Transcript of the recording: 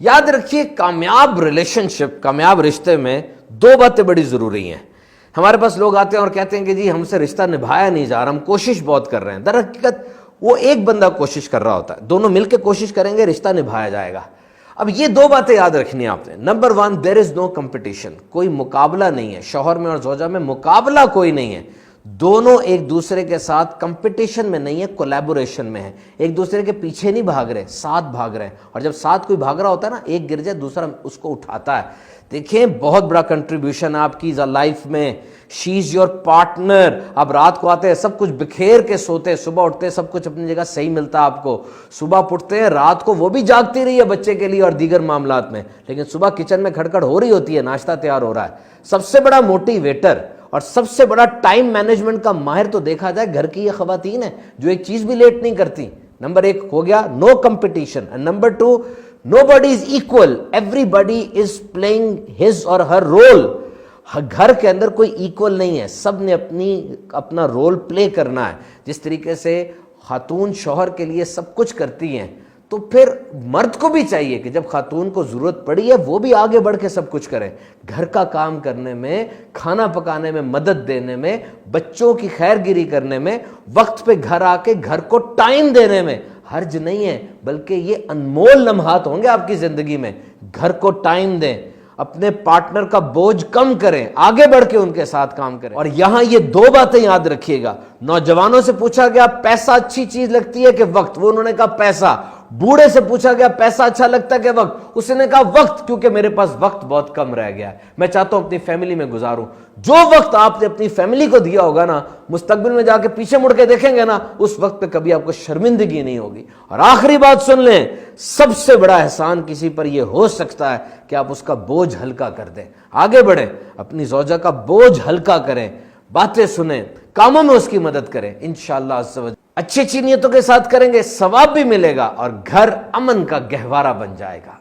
یاد رکھیے کامیاب ریلیشنشپ، کامیاب رشتے میں دو باتیں بڑی ضروری ہیں۔ ہمارے پاس لوگ آتے ہیں اور کہتے ہیں کہ جی ہم سے رشتہ نبھایا نہیں جا رہا، ہم کوشش بہت کر رہے ہیں۔ در حقیقت وہ ایک بندہ کوشش کر رہا ہوتا ہے، دونوں مل کے کوشش کریں گے، رشتہ نبھایا جائے گا۔ اب یہ دو باتیں یاد رکھنی ہیں آپ نے۔ نمبر 1، دیر از نو کمپٹیشن، کوئی مقابلہ نہیں ہے، شوہر میں اور زوجہ میں مقابلہ کوئی نہیں ہے، دونوں ایک دوسرے کے ساتھ کمپٹیشن میں نہیں ہے، کولیبوریشن میں ہے، ایک دوسرے کے پیچھے نہیں بھاگ رہے، ساتھ بھاگ رہے ہیں۔ اور جب ساتھ کوئی بھاگ رہا ہوتا ہے نا، ایک گر جائے دوسرا اس کو اٹھاتا ہے۔ دیکھیں بہت بڑا کنٹریبیوشن آپ کی لائف میں، شی از یور پارٹنر۔ آپ رات کو آتے ہیں سب کچھ بکھیر کے سوتے ہیں، صبح اٹھتے ہیں سب کچھ اپنی جگہ صحیح ملتا ہے آپ کو، صبح اٹھتے ہیں رات کو وہ بھی جاگتی رہی ہے بچے کے لیے اور دیگر معاملات میں، لیکن صبح کچن میں کھڑکڑ ہو رہی ہوتی ہے، ناشتہ تیار ہو رہا ہے۔ سب سے بڑا موٹیویٹر اور سب سے بڑا ٹائم مینجمنٹ کا ماہر تو دیکھا جائے گھر کی یہ خواتین ہیں جو ایک چیز بھی لیٹ نہیں کرتی۔ نمبر 1 ہو گیا no competition, and number 2 nobody is equal, everybody is playing his or her role۔ گھر کے اندر کوئی ایکول نہیں ہے، سب نے اپنا رول پلے کرنا ہے۔ جس طریقے سے خاتون شوہر کے لیے سب کچھ کرتی ہیں، تو پھر مرد کو بھی چاہیے کہ جب خاتون کو ضرورت پڑی ہے وہ بھی آگے بڑھ کے سب کچھ کرے، گھر کا کام کرنے میں، کھانا پکانے میں، مدد دینے میں، بچوں کی خیر گیری کرنے میں، وقت پہ گھر آ کے گھر کو ٹائم دینے میں حرج نہیں ہے، بلکہ یہ انمول لمحات ہوں گے آپ کی زندگی میں۔ گھر کو ٹائم دیں، اپنے پارٹنر کا بوجھ کم کریں، آگے بڑھ کے ان کے ساتھ کام کریں۔ اور یہاں یہ دو باتیں یاد رکھیے گا۔ نوجوانوں سے پوچھا گیا پیسہ اچھی چیز لگتی ہے کہ وقت، وہ انہوں نے کہا پیسہ۔ بوڑھے سے پوچھا گیا پیسہ اچھا لگتا ہے کہ وقت، اس نے کہا وقت، کیونکہ میرے پاس وقت بہت کم رہ گیا ہے، میں چاہتا ہوں اپنی فیملی میں گزاروں۔ جو وقت آپ نے اپنی فیملی کو دیا ہوگا نا، مستقبل میں جا کے پیچھے مڑ کے دیکھیں گے نا، اس وقت پہ کبھی آپ کو شرمندگی نہیں ہوگی۔ اور آخری بات سن لیں، سب سے بڑا احسان کسی پر یہ ہو سکتا ہے کہ آپ اس کا بوجھ ہلکا کر دیں۔ آگے بڑھیں، اپنی زوجہ کا بوجھ ہلکا کریں، باتیں سنیں، کاموں میں اس کی مدد کریں، انشاءاللہ عز و جل اچھی اچھی نیتوں کے ساتھ کریں گے، ثواب بھی ملے گا اور گھر امن کا گہوارہ بن جائے گا۔